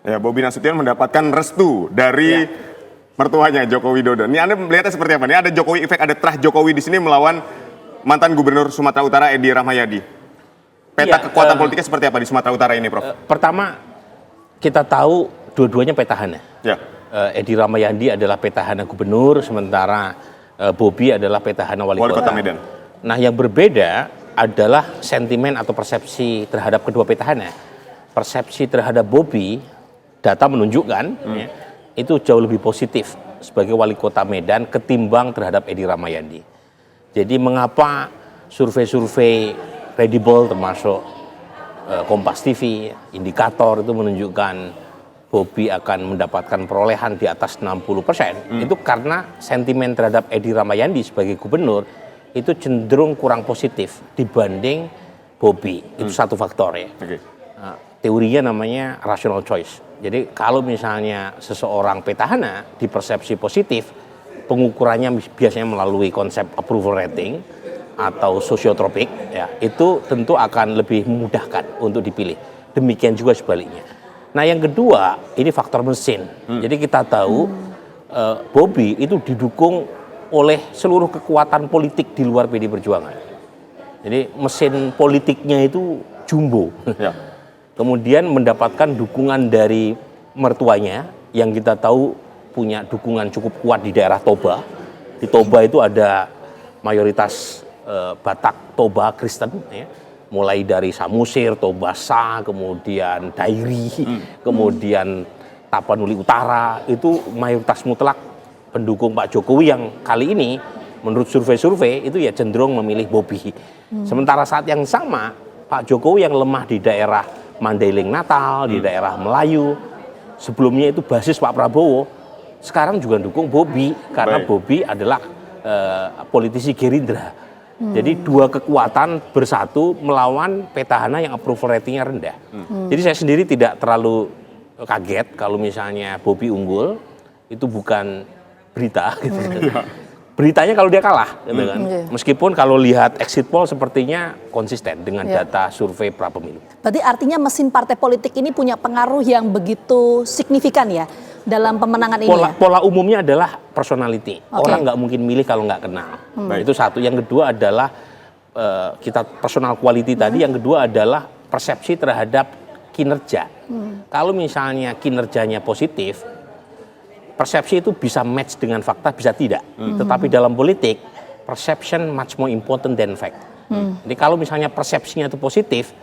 Ya, Bobi Nasution mendapatkan restu dari mertuanya Joko Widodo. Ini Anda melihatnya seperti apa? Ini ada Jokowi efek, ada terah Jokowi di sini melawan mantan Gubernur Sumatera Utara Edi Rahmayadi. Peta kekuatan politiknya seperti apa di Sumatera Utara ini, Prof? Pertama, kita tahu dua-duanya petahana. Ya. Edi Rahmayadi adalah petahana gubernur, sementara Bobi adalah petahana wali kota Medan. Nah, yang berbeda adalah sentimen atau persepsi terhadap kedua petahana. Persepsi terhadap Bobi, data menunjukkan itu jauh lebih positif sebagai wali kota Medan ketimbang terhadap Edi Rahmayadi. Jadi mengapa survei-survei kredibel termasuk Kompas TV, Indikator itu menunjukkan Bobi akan mendapatkan perolehan di atas 60%. Itu karena sentimen terhadap Edi Rahmayadi sebagai gubernur itu cenderung kurang positif dibanding Bobi. Itu satu faktor ya. Teorinya namanya rational choice. Jadi kalau misalnya seseorang petahana dipersepsi positif, pengukurannya biasanya melalui konsep approval rating atau sosiotropik, ya, itu tentu akan lebih memudahkan untuk dipilih. Demikian juga sebaliknya. Nah, yang kedua, ini faktor mesin. Jadi kita tahu Bobi itu didukung oleh seluruh kekuatan politik di luar PD Perjuangan. Jadi mesin politiknya itu jumbo. Ya. Kemudian mendapatkan dukungan dari mertuanya yang kita tahu punya dukungan cukup kuat di daerah Toba. Di Toba itu ada mayoritas Batak Toba Kristen, ya. Mulai dari Samosir, Tobasa, kemudian Dairi, kemudian Tapanuli Utara, itu mayoritas mutlak pendukung Pak Jokowi yang kali ini menurut survei-survei itu ya cenderung memilih Bobi. Sementara saat yang sama Pak Jokowi yang lemah di daerah Mandailing Natal, di daerah Melayu, sebelumnya itu basis Pak Prabowo, sekarang juga dukung Bobi karena Bobi adalah politisi Gerindra. Jadi dua kekuatan bersatu melawan petahana yang approval ratingnya rendah. Jadi saya sendiri tidak terlalu kaget kalau misalnya Bobi unggul, itu bukan berita gitu. Beritanya kalau dia kalah gitu kan. Meskipun kalau lihat exit poll sepertinya konsisten dengan data survei pra-pemilu. Berarti artinya mesin partai politik ini punya pengaruh yang begitu signifikan ya dalam pemenangan ini ya? Pola umumnya adalah personality. Orang nggak mungkin milih kalau nggak kenal. Itu satu. Yang kedua adalah kita personal quality tadi. Yang kedua adalah persepsi terhadap kinerja. Kalau misalnya kinerjanya positif, persepsi itu bisa match dengan fakta, bisa tidak. Tetapi dalam politik, perception much more important than fact. Jadi kalau misalnya persepsinya itu positif,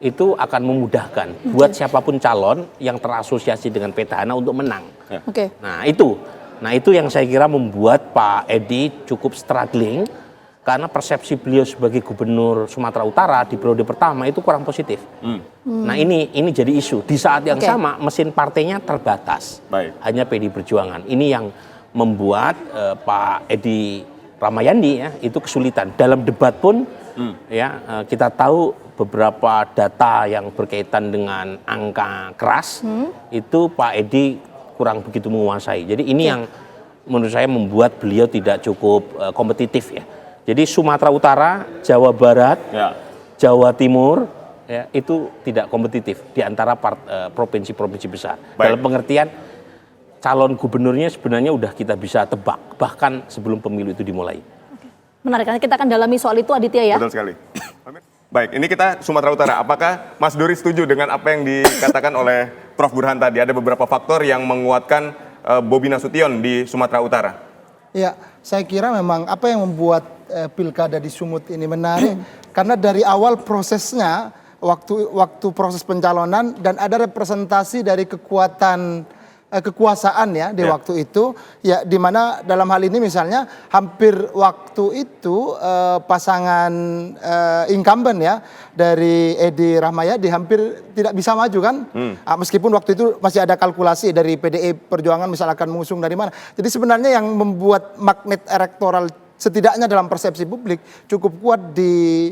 itu akan memudahkan buat siapapun calon yang terasosiasi dengan petahana untuk menang. Nah itu yang saya kira membuat Pak Edi cukup struggling karena persepsi beliau sebagai gubernur Sumatera Utara di periode pertama itu kurang positif. Nah ini jadi isu. Di saat yang sama mesin partainya terbatas. Hanya PD Perjuangan. Ini yang membuat Pak Edi Rahmayadi ya itu kesulitan. Dalam debat pun ya kita tahu beberapa data yang berkaitan dengan angka keras itu Pak Edi kurang begitu menguasai. Jadi ini yang menurut saya membuat beliau tidak cukup kompetitif ya. Jadi Sumatera Utara, Jawa Barat, Jawa Timur ya, itu tidak kompetitif di antara provinsi-provinsi besar. Dalam pengertian calon gubernurnya sebenarnya udah kita bisa tebak bahkan sebelum pemilu itu dimulai. Menarik, karena kita akan dalami soal itu Aditya ya. Betul sekali. Baik, ini kita Sumatera Utara. Apakah Mas Dori setuju dengan apa yang dikatakan oleh Prof. Burhan tadi? Ada beberapa faktor yang menguatkan Bobi Nasution di Sumatera Utara. Ya, saya kira memang apa yang membuat pilkada di Sumut ini menarik karena dari awal prosesnya waktu proses pencalonan dan ada representasi dari kekuasaan ya di waktu itu ya, di mana dalam hal ini misalnya hampir waktu itu pasangan incumbent ya dari Edi Rahmayadi hampir tidak bisa maju kan, meskipun waktu itu masih ada kalkulasi dari PDI Perjuangan misal akan mengusung dari mana. Jadi sebenarnya yang membuat magnet elektoral setidaknya dalam persepsi publik cukup kuat di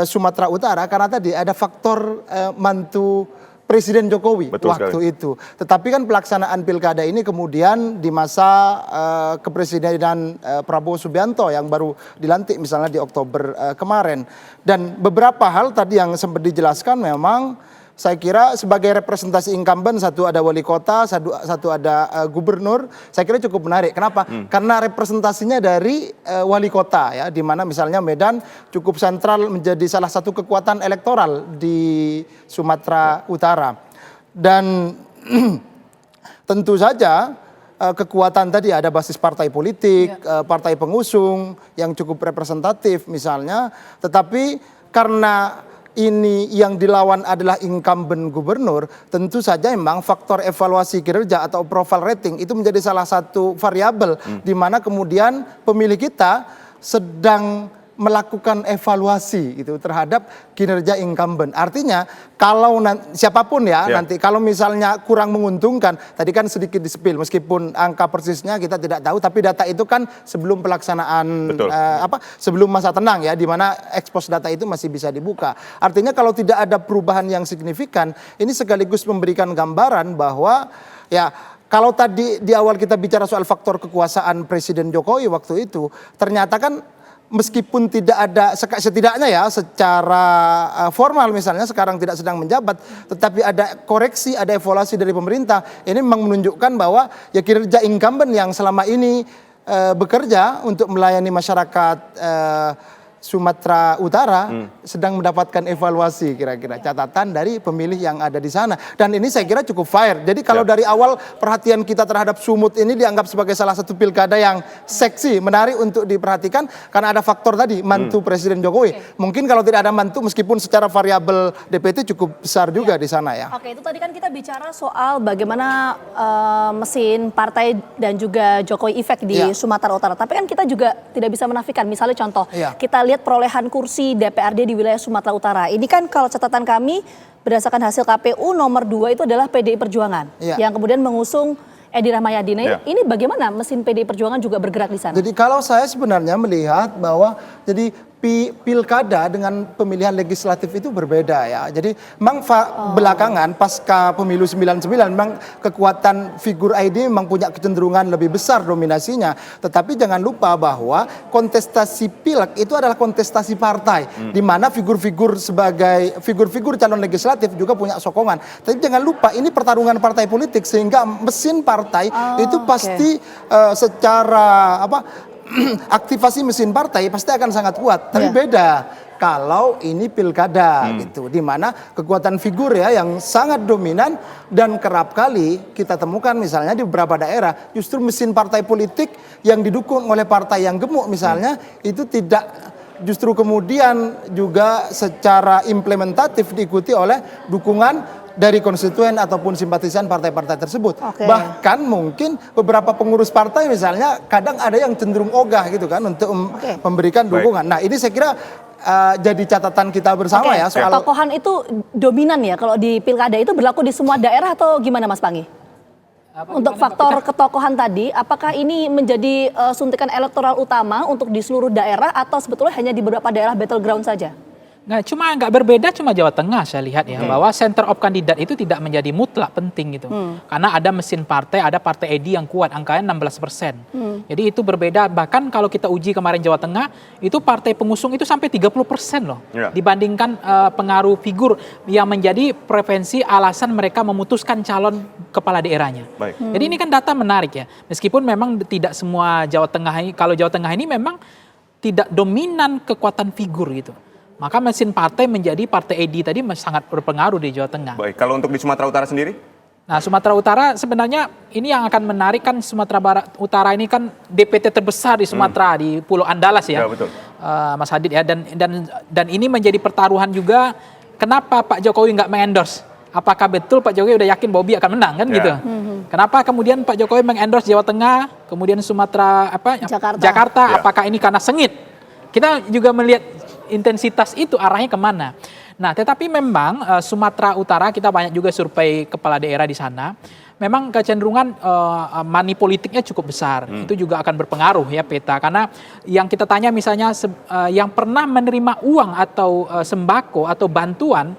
Sumatera Utara karena tadi ada faktor mantu Presiden Jokowi waktu itu. Tetapi kan pelaksanaan pilkada ini kemudian di masa kepresidenan Prabowo Subianto yang baru dilantik misalnya di Oktober kemarin. Dan beberapa hal tadi yang sempat dijelaskan memang saya kira sebagai representasi incumbent, satu ada wali kota, satu ada gubernur, saya kira cukup menarik. Kenapa? Karena representasinya dari wali kota ya, di mana misalnya Medan cukup sentral menjadi salah satu kekuatan elektoral di Sumatera Utara. Dan tentu saja kekuatan tadi ada basis partai politik, partai pengusung yang cukup representatif misalnya, tetapi karena ini yang dilawan adalah incumbent gubernur, tentu saja memang faktor evaluasi kinerja atau profile rating itu menjadi salah satu variabel di mana kemudian pemilih kita sedang melakukan evaluasi itu terhadap kinerja incumbent. Artinya kalau siapapun ya nanti kalau misalnya kurang menguntungkan, tadi kan sedikit disepil meskipun angka persisnya kita tidak tahu, tapi data itu kan sebelum pelaksanaan sebelum masa tenang ya, di mana ekspos data itu masih bisa dibuka. Artinya kalau tidak ada perubahan yang signifikan, ini sekaligus memberikan gambaran bahwa ya kalau tadi di awal kita bicara soal faktor kekuasaan Presiden Jokowi waktu itu, ternyata kan meskipun tidak ada, setidaknya ya secara formal misalnya sekarang tidak sedang menjabat, tetapi ada koreksi, ada evaluasi dari pemerintah. Ini memang menunjukkan bahwa ya kinerja incumbent yang selama ini bekerja untuk melayani masyarakat Sumatera Utara sedang mendapatkan evaluasi, kira-kira catatan dari pemilih yang ada di sana. Dan ini saya kira cukup fair. Jadi kalau dari awal perhatian kita terhadap Sumut ini dianggap sebagai salah satu pilkada yang seksi, menarik untuk diperhatikan karena ada faktor tadi mantu Presiden Jokowi. Mungkin kalau tidak ada mantu, meskipun secara variabel DPT cukup besar juga di sana ya. Oke, itu tadi kan kita bicara soal bagaimana mesin partai dan juga Jokowi efek di Sumatera Utara. Tapi kan kita juga tidak bisa menafikan, misalnya contoh, kita lihat perolehan kursi DPRD di wilayah Sumatera Utara. Ini kan kalau catatan kami berdasarkan hasil KPU nomor 2 itu adalah PDI Perjuangan yang kemudian mengusung Edi Rahmayadi. Ini bagaimana mesin PDI Perjuangan juga bergerak di sana? Jadi kalau saya sebenarnya melihat bahwa jadi pilkada dengan pemilihan legislatif itu berbeda ya. Jadi memang belakangan pasca pemilu 99 memang kekuatan figur ID memang punya kecenderungan lebih besar dominasinya. Tetapi jangan lupa bahwa kontestasi pileg itu adalah kontestasi partai, di mana figur-figur sebagai figur-figur calon legislatif juga punya sokongan. Tapi jangan lupa ini pertarungan partai politik, sehingga mesin partai itu pasti secara aktivasi mesin partai pasti akan sangat kuat. Tapi beda kalau ini pilkada gitu, di mana kekuatan figur ya yang sangat dominan, dan kerap kali kita temukan misalnya di beberapa daerah justru mesin partai politik yang didukung oleh partai yang gemuk misalnya itu tidak justru kemudian juga secara implementatif diikuti oleh dukungan dari konstituen ataupun simpatisan partai-partai tersebut. Bahkan mungkin beberapa pengurus partai misalnya kadang ada yang cenderung ogah gitu kan untuk memberikan dukungan. Nah ini saya kira jadi catatan kita bersama ya soal ketokohan itu dominan ya kalau di pilkada. Itu berlaku di semua daerah atau gimana Mas Pangi? Untuk faktor ketokohan tadi, apakah ini menjadi suntikan elektoral utama untuk di seluruh daerah atau sebetulnya hanya di beberapa daerah battleground saja? Nah, nggak berbeda cuma Jawa Tengah saya lihat ya, bahwa center of kandidat itu tidak menjadi mutlak penting gitu. Karena ada mesin partai, ada partai Edi yang kuat, angkanya 16%. Jadi itu berbeda, bahkan kalau kita uji kemarin Jawa Tengah, itu partai pengusung itu sampai 30% loh. Dibandingkan pengaruh figur yang menjadi preferensi alasan mereka memutuskan calon kepala daerahnya. Jadi ini kan data menarik ya. Meskipun memang tidak semua Jawa Tengah ini, kalau Jawa Tengah ini memang tidak dominan kekuatan figur gitu. Maka mesin partai menjadi partai Edi tadi sangat berpengaruh di Jawa Tengah. Baik, kalau untuk di Sumatera Utara sendiri? Nah, Sumatera Utara sebenarnya ini yang akan menarik kan, Sumatera Utara ini kan DPT terbesar di Sumatera, di Pulau Andalas ya, betul. Mas Hadid ya, dan ini menjadi pertaruhan juga. Kenapa Pak Jokowi nggak mengendorse? Apakah betul Pak Jokowi udah yakin Bobi akan menang kan gitu? Kenapa kemudian Pak Jokowi mengendorse Jawa Tengah, kemudian Sumatera Jakarta? Apakah ini karena sengit? Kita juga melihat intensitas itu arahnya kemana. Nah, tetapi memang Sumatera Utara kita banyak juga survei kepala daerah di sana. Memang kecenderungan money politiknya cukup besar. Itu juga akan berpengaruh ya peta. Karena yang kita tanya misalnya yang pernah menerima uang atau sembako atau bantuan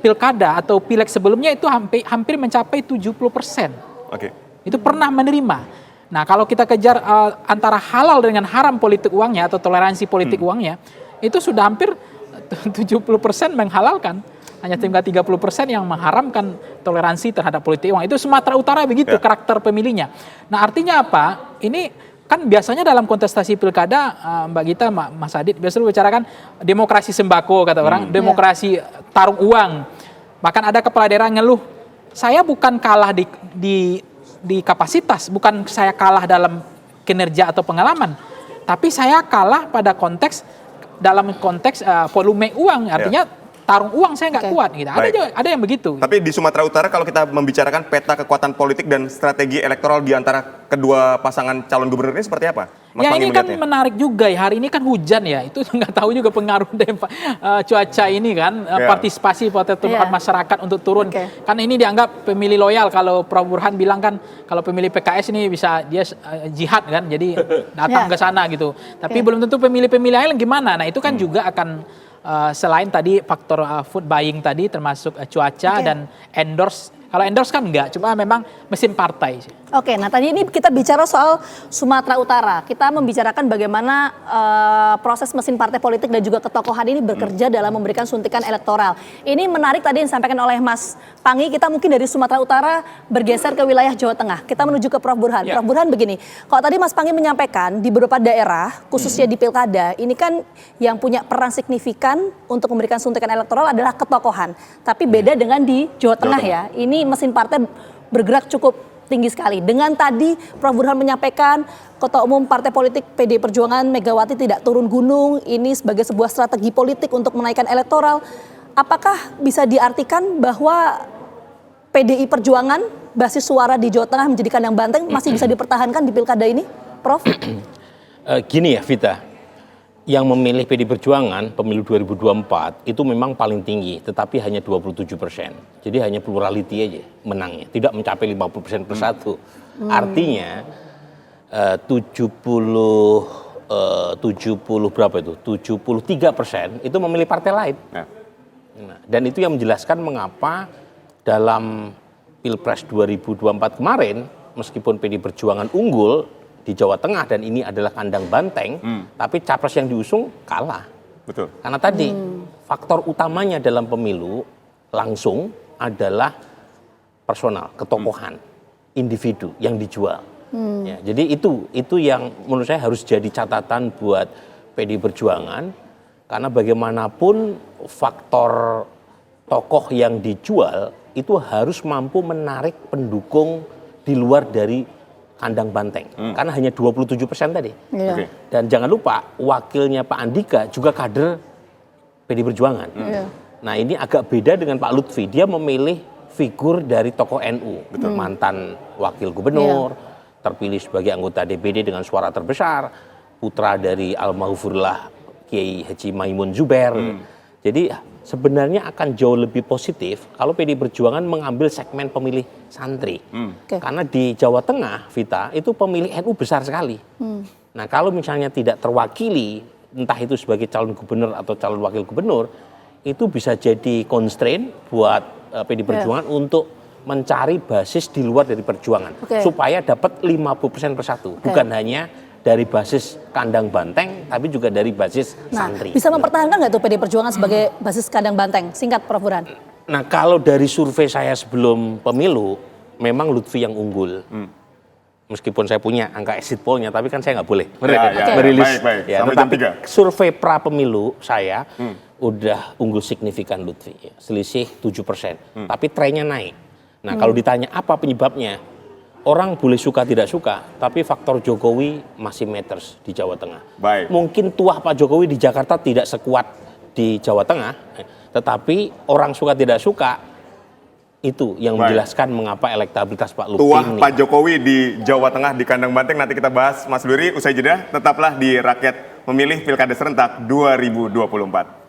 pilkada atau pileg sebelumnya itu hampir mencapai 70%. Itu pernah menerima. Nah, kalau kita kejar antara halal dengan haram politik uangnya atau toleransi politik uangnya, itu sudah hampir 70% menghalalkan. hanya tinggal 30% yang mengharamkan toleransi terhadap politik uang. Itu Sumatera Utara begitu karakter pemilihnya. Nah, artinya apa? Ini kan biasanya dalam kontestasi pilkada, Mbak Gita, Mas Adit, biasanya bicarakan demokrasi sembako, kata orang, demokrasi tarung uang. Bahkan ada kepala daerah ngeluh, saya bukan kalah di kapasitas, bukan saya kalah dalam kinerja atau pengalaman, tapi saya kalah pada dalam konteks volume uang, artinya tarung uang saya nggak kuat gitu. Ada yang begitu. Tapi di Sumatera Utara kalau kita membicarakan peta kekuatan politik dan strategi elektoral di antara kedua pasangan calon gubernur ini seperti apa? Mas Ya Panggi ini kan melihatnya? menarik juga ya, hari ini kan hujan ya, itu nggak tahu juga pengaruh dari cuaca ini kan, partisipasi masyarakat untuk turun. Kan ini dianggap pemilih loyal, kalau Prof. Burhan bilang kan kalau pemilih PKS ini bisa dia jihad kan, jadi datang ke sana gitu. Tapi belum tentu pemilih-pemilih lain gimana, nah itu kan juga akan selain tadi faktor food buying tadi termasuk cuaca dan endorse. Kalau endorse kan enggak, cuma memang mesin partai. Oke, nah tadi ini kita bicara soal Sumatera Utara. Kita membicarakan bagaimana proses mesin partai politik dan juga ketokohan ini bekerja dalam memberikan suntikan elektoral. Ini menarik tadi yang disampaikan oleh Mas Panggi, kita mungkin dari Sumatera Utara bergeser ke wilayah Jawa Tengah. Kita menuju ke Prof. Burhan. Prof. Burhan begini, kalau tadi Mas Panggi menyampaikan di beberapa daerah, khususnya di pilkada, ini kan yang punya peran signifikan untuk memberikan suntikan elektoral adalah ketokohan. Tapi beda dengan di Jawa Tengah ya. Ini mesin partai bergerak cukup tinggi sekali. Dengan tadi Prof. Burhan menyampaikan Ketua Umum Partai Politik PDI Perjuangan Megawati tidak turun gunung, ini sebagai sebuah strategi politik untuk menaikkan elektoral. Apakah bisa diartikan bahwa PDI Perjuangan basis suara di Jawa Tengah menjadi kandang banteng masih bisa dipertahankan di pilkada ini, Prof? Gini ya Vita, yang memilih PDI Perjuangan pemilu 2024 itu memang paling tinggi, tetapi hanya 27%. Jadi hanya plurality aja menangnya, tidak mencapai 50% persatu. Artinya 70 berapa itu? 73% itu memilih partai lain. Nah, dan itu yang menjelaskan mengapa dalam Pilpres 2024 kemarin, meskipun PDI Perjuangan unggul di Jawa Tengah dan ini adalah kandang banteng, tapi capres yang diusung kalah. Betul. Karena tadi faktor utamanya dalam pemilu langsung adalah personal, ketokohan, individu yang dijual. Ya, jadi itu yang menurut saya harus jadi catatan buat PDI Perjuangan, karena bagaimanapun faktor tokoh yang dijual itu harus mampu menarik pendukung di luar dari kandang banteng, karena hanya 27% tadi. Dan jangan lupa wakilnya Pak Andika juga kader PDI Perjuangan. Nah ini agak beda dengan Pak Lutfi, dia memilih figur dari tokoh NU, mantan wakil gubernur, terpilih sebagai anggota DPD dengan suara terbesar, putra dari almarhumullah Kiai Haji Maimun Zubair. Jadi sebenarnya akan jauh lebih positif kalau PDI Perjuangan mengambil segmen pemilih santri. Karena di Jawa Tengah, Vita, itu pemilih NU besar sekali. Nah kalau misalnya tidak terwakili, entah itu sebagai calon gubernur atau calon wakil gubernur, itu bisa jadi constraint buat PDI Perjuangan untuk mencari basis di luar dari perjuangan. Supaya dapat 50% persatu. Bukan hanya dari basis kandang banteng, tapi juga dari basis santri. Bisa mempertahankan nggak tuh PDI Perjuangan sebagai basis kandang banteng? Singkat, Prof. Burhan. Nah, kalau dari survei saya sebelum pemilu, memang Lutfi yang unggul. Meskipun saya punya angka exit poll-nya, tapi kan saya nggak boleh merilis. Baik. Ya, Sampai tetapi jam 3. survei pra pemilu saya udah unggul signifikan Lutfi, ya, selisih 7%. Tapi trennya naik. Nah, kalau ditanya apa penyebabnya? Orang boleh suka tidak suka, tapi faktor Jokowi masih matters di Jawa Tengah. Mungkin tuah Pak Jokowi di Jakarta tidak sekuat di Jawa Tengah, tetapi orang suka tidak suka itu yang menjelaskan mengapa elektabilitas Pak Lutfi Tuah meningkat. Pak Jokowi di Jawa Tengah di kandang banteng, nanti kita bahas Mas Luri usai jeda. Tetaplah di Rakyat Memilih Pilkada Serentak 2024.